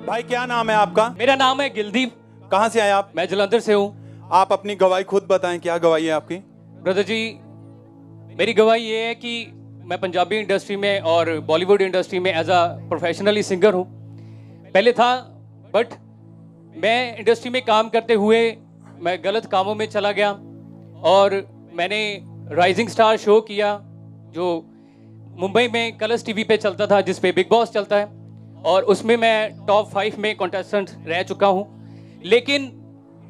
भाई क्या नाम है आपका? मेरा नाम है गिलदीप। कहाँ से आए आप? मैं जलंधर से हूँ। आप अपनी गवाही खुद बताएं, क्या गवाही है आपकी? ब्रदर जी, मेरी गवाही ये है कि मैं पंजाबी इंडस्ट्री में और बॉलीवुड इंडस्ट्री में एज अ प्रोफेशनली सिंगर हूँ। पहले था, बट मैं इंडस्ट्री में काम करते हुए मैं गलत कामों में चला गया और मैंने राइजिंग स्टार शो किया जो मुंबई में कलर्स टीवी पे चलता था, जिस पे बिग बॉस चलता है, और उसमें मैं टॉप 5 में कंटेस्टेंट रह चुका हूँ। लेकिन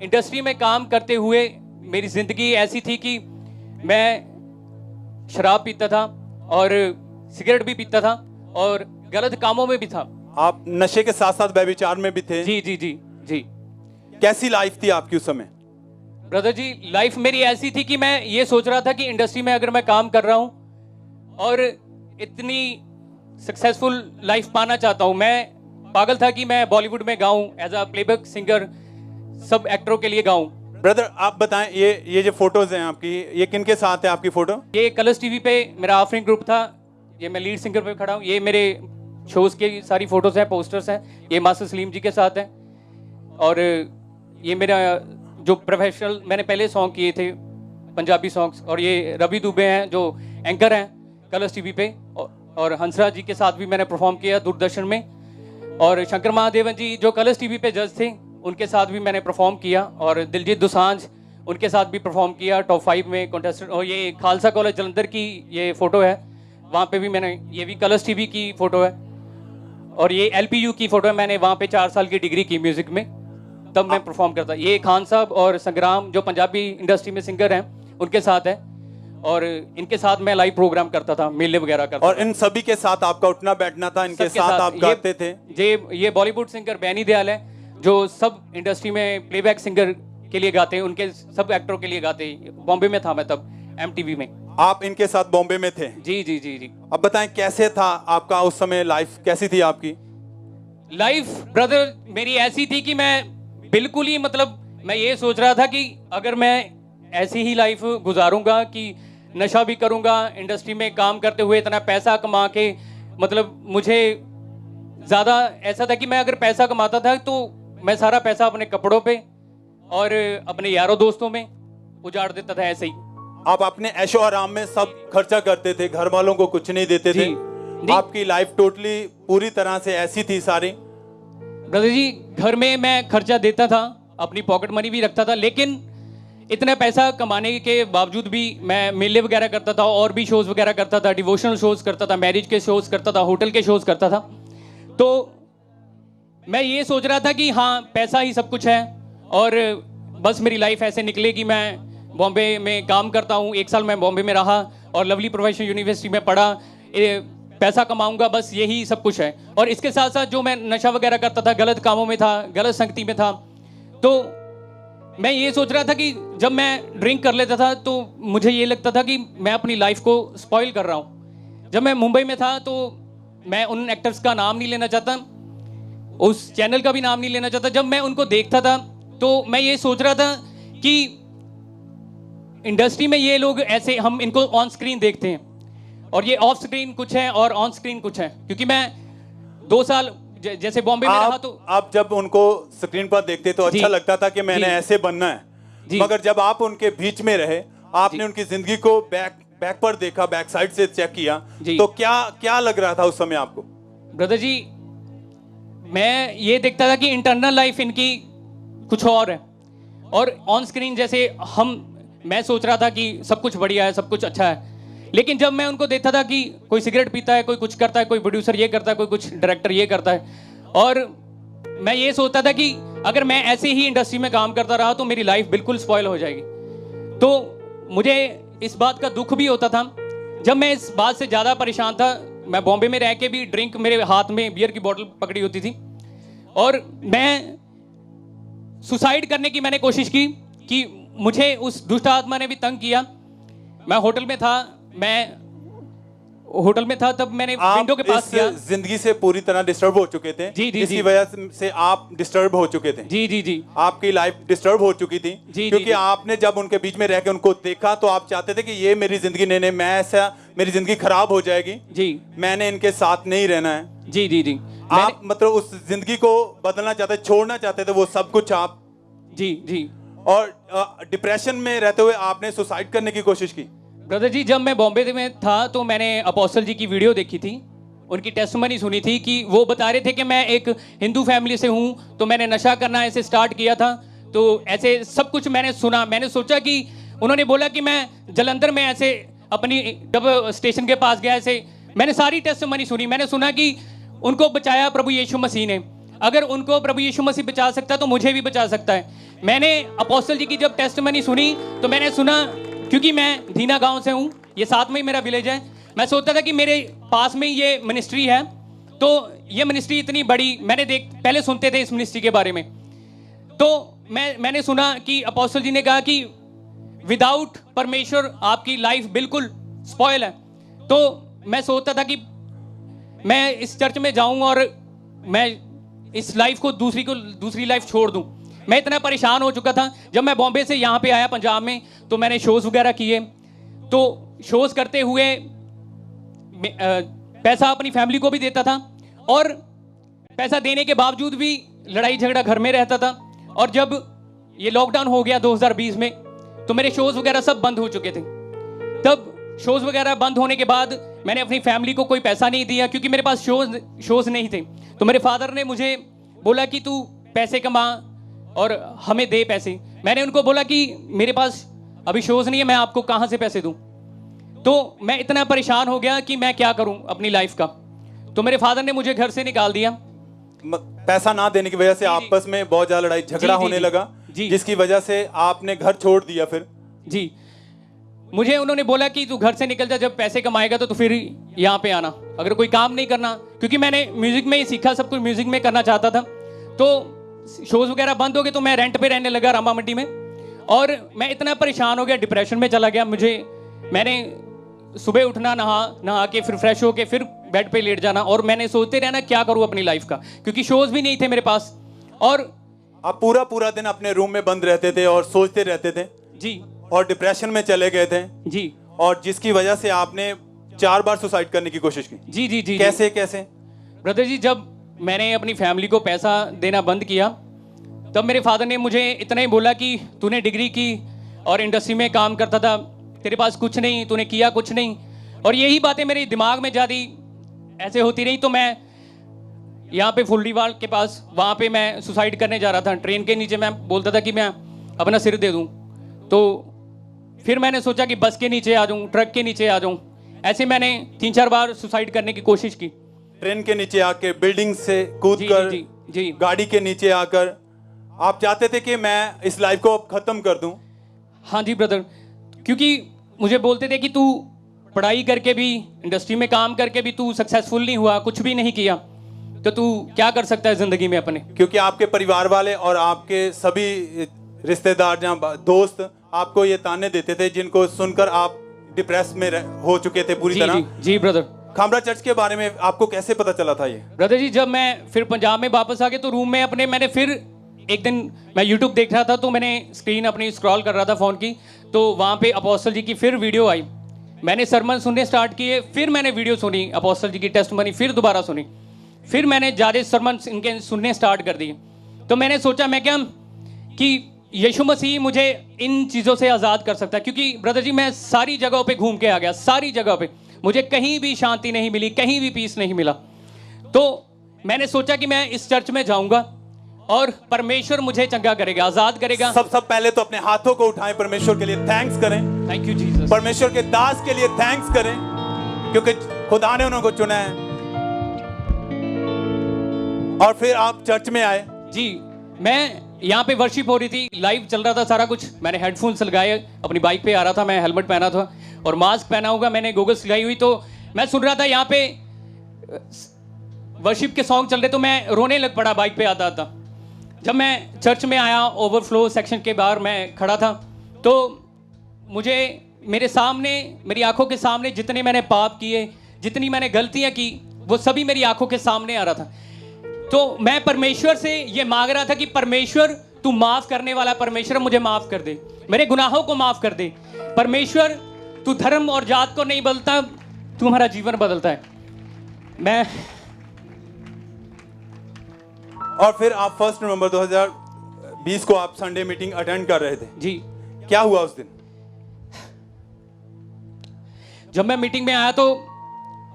इंडस्ट्री में काम करते हुए मेरी ज़िंदगी ऐसी थी कि मैं शराब पीता था और सिगरेट भी पीता था और गलत कामों में भी था। आप नशे के साथ साथ व्यभिचार में भी थे? जी जी जी जी। कैसी लाइफ थी आपकी उस समय? ब्रदर जी, लाइफ मेरी ऐसी थी कि मैं ये सोच रहा था कि इंडस्ट्री में अगर मैं काम कर रहा हूँ और इतनी सक्सेसफुल लाइफ पाना चाहता हूँ, मैं पागल था कि मैं बॉलीवुड में गाऊं एज अ प्लेबैक सिंगर, सब एक्टरों के लिए गाऊं। ब्रदर आप बताएं, ये जो फोटोज हैं आपकी, ये किनके साथ है आपकी फोटो? ये कलर्स टीवी पे मेरा ऑफरिंग ग्रुप था, ये मैं लीड सिंगर पे खड़ा हूँ। ये मेरे शोज की सारी फोटोज हैं, पोस्टर्स हैं। ये मास्टर सलीम जी के साथ हैं। और ये मेरा जो प्रोफेशनल मैंने पहले सॉन्ग किए थे पंजाबी सॉन्ग्स, और ये रवि दुबे हैं जो एंकर हैं कलर्स टीवी पे, और हंसराज जी के साथ भी मैंने परफॉर्म किया दूरदर्शन में, और शंकर महादेवन जी जो कलर्स टीवी पे जज थे उनके साथ भी मैंने परफॉर्म किया, और दिलजीत दोसांझ उनके साथ भी परफॉर्म किया टॉप 5 में कंटेस्टेंट। और ये खालसा कॉलेज जलंधर की ये फोटो है, वहाँ पे भी मैंने, ये भी कलर्स टीवी की फोटो है, और ये LPU की फोटो है। मैंने वहाँ पे 4 साल की डिग्री की म्यूजिक में, तब मैं परफॉर्म करता। ये खान साहब और संग्राम जो पंजाबी इंडस्ट्री में सिंगर हैं उनके साथ है, और इनके साथ मैं लाइव प्रोग्राम करता था, मेले वगैरह करता। और इन सभी के साथ आपका उठना बैठना था, इनके साथ आप गाते थे? ये बॉलीवुड सिंगर बैनी दयाल है जो सब इंडस्ट्री में प्लेबैक सिंगर के लिए गाते हैं, उनके सब एक्टरों के लिए गाते हैं। बॉम्बे में था मैं तब, MTV में। आप इनके साथ बॉम्बे में थे? जी जी जी जी। अब बताएं कैसे था आपका उस समय, लाइफ कैसी थी आपकी? लाइफ ब्रदर मेरी ऐसी थी कि मैं बिल्कुल ही, मतलब मैं ये सोच रहा था कि अगर मैं ऐसी ही लाइफ गुजारूंगा कि नशा भी करूंगा, इंडस्ट्री में काम करते हुए इतना पैसा कमा के, मतलब मुझे ज़्यादा ऐसा था कि मैं अगर पैसा कमाता था तो मैं सारा पैसा अपने कपड़ों पे और अपने यारों दोस्तों में उजाड़ देता था ऐसे ही। आप अपने ऐशो आराम में सब खर्चा करते थे, घर वालों को कुछ नहीं देते थे? आपकी लाइफ टोटली पूरी तरह से ऐसी थी सारी? ब्रदर जी, घर में मैं खर्चा देता था, अपनी पॉकेट मनी भी रखता था, लेकिन इतना पैसा कमाने के बावजूद भी मैं मेले वगैरह करता था, और भी शोज़ वगैरह करता था, डिवोशनल शोज़ करता था, मैरिज के शोज़ करता था, होटल के शोज़ करता था। तो मैं ये सोच रहा था कि हाँ, पैसा ही सब कुछ है और बस मेरी लाइफ ऐसे निकलेगी। मैं बॉम्बे में काम करता हूँ, 1 साल मैं बॉम्बे में रहा और लवली प्रोफेशनल यूनिवर्सिटी में पढ़ा, पैसा कमाऊंगा, बस यही सब कुछ है। और इसके साथ साथ जो मैं नशा वगैरह करता था, गलत कामों में था, गलत संगति में था, तो मैं ये सोच रहा था कि जब मैं ड्रिंक कर लेता था तो मुझे ये लगता था कि मैं अपनी लाइफ को स्पॉइल कर रहा हूँ। जब मैं मुंबई में था तो मैं उन एक्टर्स का नाम नहीं लेना चाहता, उस चैनल का भी नाम नहीं लेना चाहता। जब मैं उनको देखता था तो मैं ये सोच रहा था कि इंडस्ट्री में ये लोग ऐसे, हम इनको ऑन स्क्रीन देखते हैं और ये ऑफ स्क्रीन कुछ है और ऑन स्क्रीन कुछ है। क्योंकि मैं 2 साल जैसे बॉम्बे में रहा, तो आप जब उनको स्क्रीन पर देखते तो अच्छा लगता था कि मैंने ऐसे बनना है, मगर जब आप उनके बीच में रहे, आपने उनकी जिंदगी को बैक पर देखा, बैक साइड से चेक किया, तो क्या लग रहा था उस समय आपको? ब्रदर जी, मैं ये देखता था कि इंटरनल लाइफ इनकी कुछ और है, और ऑन स्क्रीन जैसे मैं सोच रहा था कि सब कुछ बढ़िया है, सब कुछ अच्छा है। लेकिन जब मैं उनको देखता था कि कोई सिगरेट पीता है, कोई कुछ करता है, कोई प्रोड्यूसर ये करता है, कोई कुछ डायरेक्टर ये करता है, और मैं ये सोचता था कि अगर मैं ऐसे ही इंडस्ट्री में काम करता रहा तो मेरी लाइफ बिल्कुल स्पॉइल हो जाएगी। तो मुझे इस बात का दुख भी होता था। जब मैं इस बात से ज़्यादा परेशान था, मैं बॉम्बे में रह के भी ड्रिंक, मेरे हाथ में बियर की बोतल पकड़ी होती थी, और मैं सुसाइड करने की मैंने कोशिश की कि मुझे उस दुष्ट आत्मा ने भी तंग किया। मैं होटल में था तब मैंने विंडो के पास किया। जिंदगी से पूरी तरह डिस्टर्ब हो चुके थे? जी जी, इसी वजह से आप डिस्टर्ब हो चुके थे? जी जी जी, आपकी लाइफ डिस्टर्ब हो चुकी थी क्योंकि आपने जब उनके बीच में रह के उनको देखा तो आप चाहते थे कि ये मेरी जिंदगी नहीं, मैं ऐसा, मेरी जिंदगी खराब हो जाएगी जी, मैंने इनके साथ नहीं रहना है। जी जी जी, आप मतलब उस जिंदगी को बदलना चाहते, छोड़ना चाहते थे वो सब कुछ आप? जी जी। और डिप्रेशन में रहते हुए आपने सुसाइड करने की कोशिश की? ब्रदर जी, जब मैं बॉम्बे में था तो मैंने अपोस्टल जी की वीडियो देखी थी, उनकी टेस्टमनी सुनी थी कि वो बता रहे थे कि मैं एक हिंदू फैमिली से हूँ, तो मैंने नशा करना ऐसे स्टार्ट किया था। तो ऐसे सब कुछ मैंने सुना, मैंने सोचा कि उन्होंने बोला कि मैं जलंधर में ऐसे अपनी जब स्टेशन के पास गया, ऐसे मैंने सारी टेस्टमनी सुनी। मैंने सुना कि उनको बचाया प्रभु यीशु मसीह ने, अगर उनको प्रभु यीशु मसीह बचा सकता है तो मुझे भी बचा सकता है। मैंने अपोस्टल जी की जब टेस्टमनी सुनी तो मैंने सुना, क्योंकि मैं धीना गांव से हूँ, ये साथ में ही मेरा विलेज है, मैं सोचता था कि मेरे पास में ये मिनिस्ट्री है, तो ये मिनिस्ट्री इतनी बड़ी, पहले सुनते थे इस मिनिस्ट्री के बारे में, तो मैंने सुना कि अपोस्टल जी ने कहा कि विदाउट परमेश्वर आपकी लाइफ बिल्कुल स्पॉइल है। तो मैं सोचता था कि मैं इस चर्च में जाऊं और मैं इस लाइफ को दूसरी लाइफ छोड़ दूं। मैं इतना परेशान हो चुका था। जब मैं बॉम्बे से यहाँ पे आया पंजाब में, तो मैंने शोज़ वगैरह किए, तो शोज़ करते हुए पैसा अपनी फैमिली को भी देता था, और पैसा देने के बावजूद भी लड़ाई झगड़ा घर में रहता था। और जब ये लॉकडाउन हो गया 2020 में, तो मेरे शोज़ वगैरह सब बंद हो चुके थे। तब शोज़ वगैरह बंद होने के बाद मैंने अपनी फैमिली को कोई पैसा नहीं दिया, क्योंकि मेरे पास शोज़ नहीं थे। तो मेरे फादर ने मुझे बोला कि तू पैसे कमा और हमें दे पैसे। मैंने उनको बोला कि मेरे पास अभी शोज़ नहीं है, मैं आपको कहाँ से पैसे दूँ। तो मैं इतना परेशान हो गया कि मैं क्या करूँ अपनी लाइफ का। तो मेरे फादर ने मुझे घर से निकाल दिया। पैसा ना देने की वजह से आपस में बहुत ज्यादा लड़ाई झगड़ा होने लगा, जिसकी वजह से आपने घर छोड़ दिया। फिर जी, मुझे उन्होंने बोला कि तू घर से निकल जा, जब पैसे कमाएगा तो फिर यहाँ पे आना, अगर कोई काम नहीं करना, क्योंकि मैंने म्यूजिक में ही सीखा, सब कुछ म्यूजिक में करना चाहता था। तो शोज़ वगैरह बंद हो गए, तो मैं रेंट पे रहने लगा रामा मंडी में, और मैं इतना परेशान हो गया, डिप्रेशन में चला गया। मैंने सुबह उठना, नहा के फिर फ्रेश होके फिर बेड पे लेट जाना, और मैंने सोचते रहना क्या करूँ अपनी लाइफ का, क्योंकि शोज़ भी नहीं थे मेरे पास। और आप पूरा दिन अपने रूम में बंद रहते थे और सोचते रहते थे जी, और डिप्रेशन में चले गए थे जी, और जिसकी वजह से आपने 4 बार सुसाइड करने की कोशिश की। जी जी जी। कैसे? ब्रदर जी, जब मैंने अपनी फैमिली को पैसा देना बंद किया, तब मेरे फादर ने मुझे इतना ही बोला कि तूने डिग्री की और इंडस्ट्री में काम करता था, तेरे पास कुछ नहीं, तूने किया कुछ नहीं। और यही बातें मेरे दिमाग में ज़्यादा ऐसे होती रही। तो मैं यहाँ पे फुल्लीवाल के पास, वहाँ पे मैं सुसाइड करने जा रहा था। ट्रेन के नीचे मैं बोलता था कि मैं अपना सिर दे दूँ। तो फिर मैंने सोचा कि बस के नीचे आ जाऊँ, ट्रक के नीचे आ जाऊँ। ऐसे मैंने 3-4 बार सुसाइड करने की कोशिश की। ट्रेन के नीचे आके, बिल्डिंग से कूदकर, जी, गाड़ी के नीचे आकर आप चाहते थे कि मैं इस लाइफ को अब खत्म कर दूं? हाँ जी ब्रदर, क्योंकि मुझे बोलते थे कि तू पढ़ाई करके भी, इंडस्ट्री में काम करके भी तू सक्सेसफुल नहीं हुआ, कुछ भी नहीं किया, तो तू क्या कर सकता है जिंदगी में अपने। क्योंकि आपके परिवार वाले और आपके सभी रिश्तेदार, जहाँ दोस्त आपको ये ताने देते थे, जिनको सुनकर आप डिप्रेस में हो चुके थे पूरी तरह। जी ब्रदर। खामरा चर्च के बारे में आपको कैसे पता चला था ये? ब्रदर जी, जब मैं फिर पंजाब में वापस आ गया, तो रूम में अपने मैंने फिर एक दिन मैं यूट्यूब देख रहा था, तो मैंने स्क्रीन अपनी स्क्रॉल कर रहा था फ़ोन की, तो वहाँ पे अपोस्टल जी की फिर वीडियो आई। मैंने सरमन सुनने स्टार्ट किए, फिर मैंने वीडियो सुनी अपोस्टल जी की टेस्टमनी, फिर दोबारा सुनी, फिर मैंने ज़्यादा सरमन इनके सुनने स्टार्ट कर दिए। तो मैंने सोचा मैं क्या कि यीशु मसीह मुझे इन चीज़ों से आज़ाद कर सकता है। क्योंकि ब्रदर जी, मैं सारी जगहों पे घूम के आ गया, सारी जगह पे मुझे कहीं भी शांति नहीं मिली, कहीं भी पीस नहीं मिला। तो मैंने सोचा कि मैं इस चर्च में जाऊंगा और परमेश्वर मुझे चंगा करेगा, आज़ाद करेगा। सब पहले तो अपने हाथों को उठाएं, परमेश्वर के लिए थैंक्स करें। Thank you Jesus. परमेश्वर के दास के लिए थैंक्स करें, क्योंकि खुदा ने उनको चुना है। और फिर आप चर्च में आए। जी, मैं यहाँ पे वर्शिप हो रही थी, लाइव चल रहा था सारा कुछ। मैंने हेडफोन्स लगाए, अपनी बाइक पे आ रहा था, मैं हेलमेट पहना था और मास्क पहना होगा, मैंने गोगल्स लगाई हुई, तो मैं सुन रहा था यहाँ पे वर्शिप के सॉन्ग चल रहे, तो मैं रोने लग पड़ा बाइक पे आता था। जब मैं चर्च में आया, ओवरफ्लो सेक्शन के बाहर मैं खड़ा था, तो मुझे मेरे सामने, मेरी आंखों के सामने जितने मैंने पाप किए, जितनी मैंने गलतियाँ की, वो सभी मेरी आंखों के सामने आ रहा था। तो मैं परमेश्वर से ये मांग रहा था कि परमेश्वर, तू माफ़ करने वाला परमेश्वर, मुझे माफ़ कर दे, मेरे गुनाहों को माफ़ कर दे। परमेश्वर, तू धर्म और जात को नहीं बदलता, तू हमारा जीवन बदलता है। और फिर आप 1 नवंबर 2020 को आप संडे मीटिंग अटेंड कर रहे थे जी। क्या हुआ उस दिन? जब मैं मीटिंग में आया तो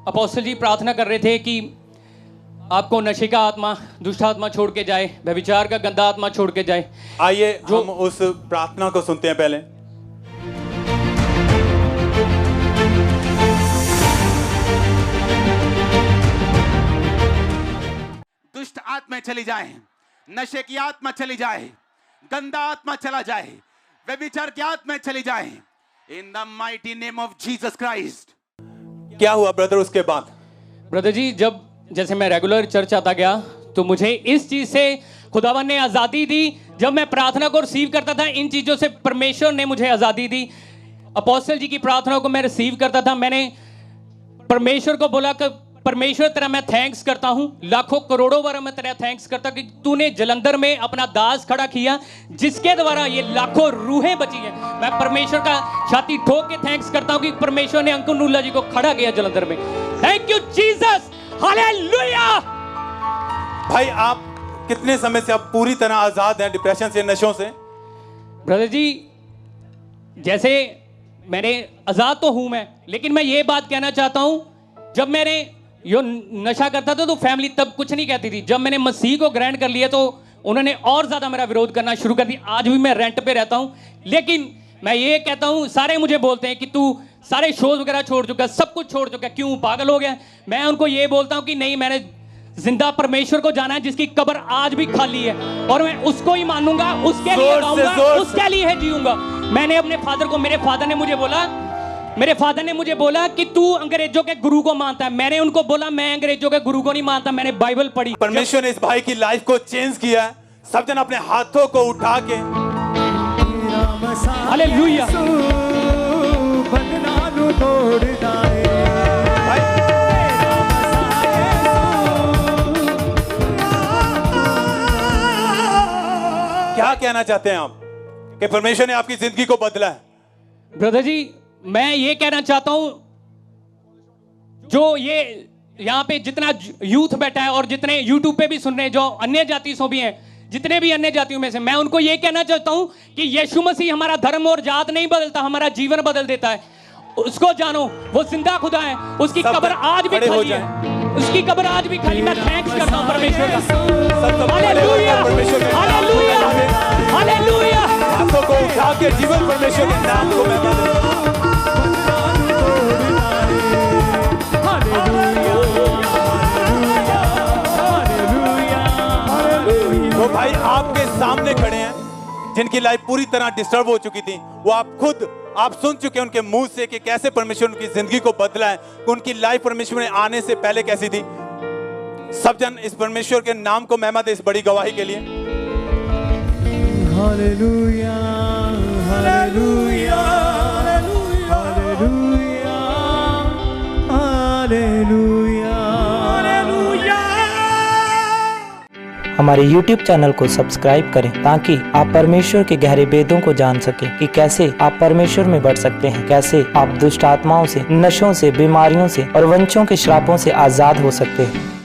अपोस्टल जी प्रार्थना कर रहे थे कि आपको नशे का आत्मा, दुष्ट आत्मा छोड़ के जाए, व्यभिचार का गंदा आत्मा छोड़ के जाए। आइए हम उस प्रार्थना को सुनते हैं पहले। दुष्ट आत्मा चली जाए, नशे की आत्मा चली जाए, गंदा आत्मा चला जाए, व्यभिचार की आत्मा चली जाए, in the mighty name of Jesus Christ. क्या हुआ ब्रदर उसके बाद? ब्रदर जी, जब जैसे मैं रेगुलर चर्च आता गया तो मुझे इस चीज से खुदावन ने आजादी दी। जब मैं प्रार्थना को रिसीव करता था, इन चीजों से परमेश्वर ने मुझे आजादी दी। अपोस्टल जी की प्रार्थना को मैं रिसीव करता था। मैंने परमेश्वर को बोला कि परमेश्वर तेरा मैं थैंक्स करता हूं, लाखों करोड़ों बार मैं तेरा थैंक्स करता कि तूने जलंधर में अपना दास खड़ा किया जिसके द्वारा ये लाखों रूहें बची हैं। मैं परमेश्वर का छाती ठोक के थैंक्स करता हूं कि परमेश्वर ने अंकुर नूल्ला जी को खड़ा किया जलंधर में। Thank you Jesus, hallelujah. भाई आप कितने समय से आप पूरी तरह आजाद हैं डिप्रेशन से, नशों से? ब्रदर जी, जैसे मैंने आजाद तो हूं मैं, लेकिन मैं ये बात कहना चाहता हूं, जब मैंने यो नशा करता था तो फैमिली तब कुछ नहीं कहती थी। जब मैंने मसीह को ग्रहण कर लिया तो उन्होंने और ज्यादा मेरा विरोध करना शुरू कर दिया। आज भी मैं रेंट पे रहता हूं, लेकिन मैं ये कहता हूं, सारे मुझे बोलते हैं कि तू सारे शोज वगैरह छोड़ चुका, सब कुछ छोड़ चुका, क्यों पागल हो गया? मैं उनको ये बोलता हूं कि नहीं, मैंने जिंदा परमेश्वर को जाना है जिसकी कब्र आज भी खाली है, और मैं उसको ही मानूंगा, उसके लिए गाऊंगा, उसके लिए जीऊंगा। मैंने अपने फादर को, मेरे फादर ने मुझे बोला कि तू अंग्रेजों के गुरु को मानता है। मैंने उनको बोला मैं अंग्रेजों के गुरु को नहीं मानता, मैंने बाइबल पढ़ी। परमेश्वर ने इस भाई की लाइफ को चेंज किया है। सब जन अपने हाथों को उठा के हालेलुया। क्या कहना चाहते हैं आप कि परमेश्वर ने आपकी जिंदगी को बदला है? ब्रदर जी, मैं ये कहना चाहता हूं, जो ये यहाँ पे जितना यूथ बैठा है और जितने यूट्यूब पे भी सुन रहे हैं, जो अन्य जाति से भी हैं, जितने भी अन्य जातियों में से, मैं उनको ये कहना चाहता हूं कि यीशु मसीह हमारा धर्म और जात नहीं बदलता, हमारा जीवन बदल देता है। उसको जानो, वो जिंदा खुदा है, उसकी कब्र आज भी खाली है, उसकी कब्र आज भी खाली। मैं थैंक्स करता हूं परमेश्वर का। Hallelujah, hallelujah, hallelujah. हाथों को उठा के जीवन परमेश्वर के नाम को महिमा दे। वो भाई आपके सामने खड़े हैं जिनकी लाइफ पूरी तरह डिस्टर्ब हो चुकी थी। वो आप सुन चुके हैं उनके मुंह से कि कैसे परमेश्वर उनकी जिंदगी को बदला है, उनकी लाइफ परमेश्वर में आने से पहले कैसी थी। सब जन इस परमेश्वर के नाम को महिमा दे इस बड़ी गवाही के लिए। Hallelujah, hallelujah, hallelujah, hallelujah, hallelujah. हमारे YouTube चैनल को सब्सक्राइब करें ताकि आप परमेश्वर के गहरे वेदों को जान सकें कि कैसे आप परमेश्वर में बढ़ सकते हैं, कैसे आप दुष्ट आत्माओं से, नशों से, बीमारियों से और वंशों के श्रापों से आजाद हो सकते हैं।